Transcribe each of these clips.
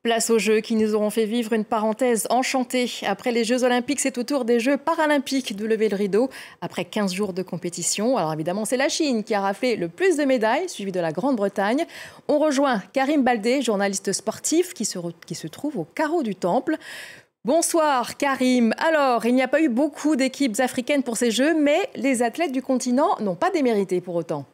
Place aux Jeux qui nous auront fait vivre une parenthèse enchantée. Après les Jeux Olympiques, c'est au tour des Jeux Paralympiques de lever le rideau. Après 15 jours de compétition, alors évidemment c'est la Chine qui a raflé le plus de médailles, suivi de la Grande-Bretagne. On rejoint Karim Baldé, journaliste sportif qui se trouve au carreau du Temple. Bonsoir Karim. Alors, il n'y a pas eu beaucoup d'équipes africaines pour ces Jeux, mais les athlètes du continent n'ont pas démérité pour autant.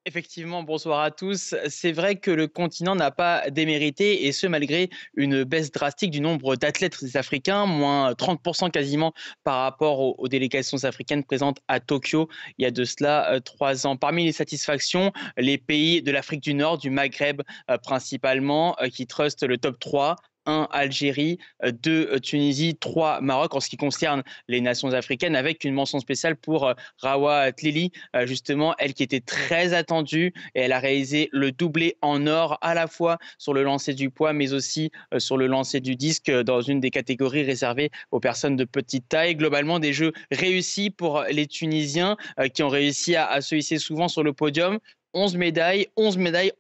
Effectivement, bonsoir à tous. C'est vrai que le continent n'a pas démérité et ce malgré une baisse drastique du nombre d'athlètes africains, moins 30% quasiment par rapport aux délégations africaines présentes à Tokyo il y a de cela 3 ans. Parmi les satisfactions, les pays de l'Afrique du Nord, du Maghreb principalement, qui trustent le top 3. 1 Algérie, 2 Tunisie, 3 Maroc en ce qui concerne les nations africaines, avec une mention spéciale pour Rawa Tlili, justement, elle qui était très attendue et elle a réalisé le doublé en or à la fois sur le lancer du poids mais aussi sur le lancer du disque dans une des catégories réservées aux personnes de petite taille. Globalement, des jeux réussis pour les Tunisiens qui ont réussi à se hisser souvent sur le podium. 11 médailles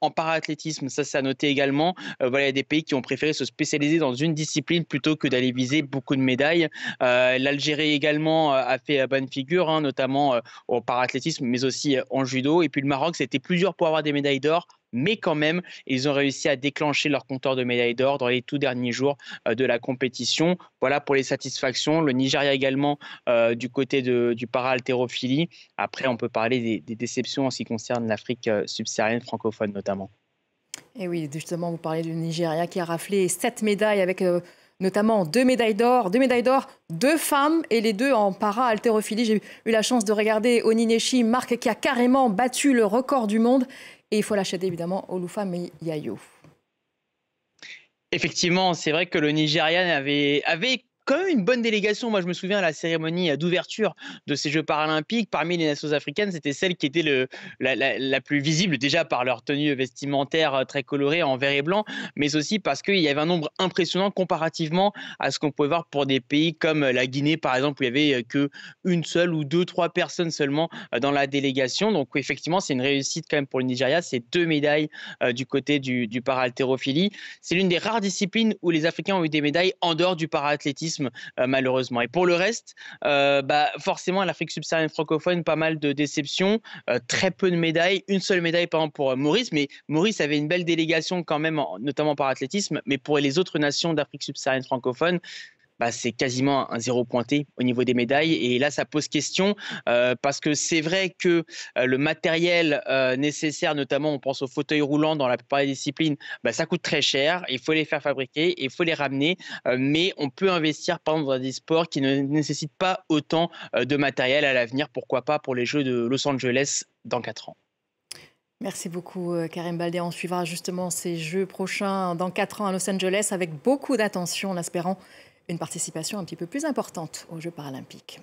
en paraathlétisme, ça c'est à noter également. Voilà, il y a des pays qui ont préféré se spécialiser dans une discipline plutôt que d'aller viser beaucoup de médailles. L'Algérie également a fait bonne figure, hein, notamment au paraathlétisme, mais aussi en judo. Et puis le Maroc, c'était plus dur pour avoir des médailles d'or, mais quand même, ils ont réussi à déclencher leur compteur de médailles d'or dans les tout derniers jours de la compétition. Voilà pour les satisfactions. Le Nigeria également du côté du para-haltérophilie. Après, on peut parler des déceptions en ce qui concerne l'Afrique subsaharienne francophone notamment. Et oui, justement, vous parlez du Nigeria qui a raflé 7 médailles avec notamment 2 médailles d'or, 2 femmes et les 2 en para-haltérophilie. J'ai eu la chance de regarder Oninechi, Marc qui a carrément battu le record du monde. Et il faut l'acheter évidemment Olufemi Yayo. Effectivement, c'est vrai que le Nigeria avait quand même une bonne délégation. Moi, je me souviens à la cérémonie d'ouverture de ces Jeux paralympiques. Parmi les nations africaines, c'était celle qui était la plus visible, déjà par leur tenue vestimentaire très colorée en vert et blanc, mais aussi parce qu'il y avait un nombre impressionnant comparativement à ce qu'on pouvait voir pour des pays comme la Guinée, par exemple, où il n'y avait que une seule ou deux, trois personnes seulement dans la délégation. Donc, effectivement, c'est une réussite quand même pour le Nigeria. C'est 2 médailles du côté du para-haltérophilie. C'est l'une des rares disciplines où les Africains ont eu des médailles en dehors du para-athlétisme, malheureusement. Et pour le reste, forcément, l'Afrique subsaharienne francophone, pas mal de déceptions, très peu de médailles. Une seule médaille, par exemple, pour Maurice. Mais Maurice avait une belle délégation quand même, notamment par athlétisme. Mais pour les autres nations d'Afrique subsaharienne francophone, c'est quasiment un zéro pointé au niveau des médailles. Et là, ça pose question parce que c'est vrai que le matériel nécessaire, notamment on pense aux fauteuils roulants dans la plupart des disciplines, ça coûte très cher. Il faut les faire fabriquer, il faut les ramener. Mais on peut investir par exemple dans des sports qui ne nécessitent pas autant de matériel à l'avenir. Pourquoi pas pour les Jeux de Los Angeles dans 4 ans. Merci beaucoup Karim Baldé. On suivra justement ces Jeux prochains dans 4 ans à Los Angeles avec beaucoup d'attention en espérant une participation un petit peu plus importante aux Jeux paralympiques.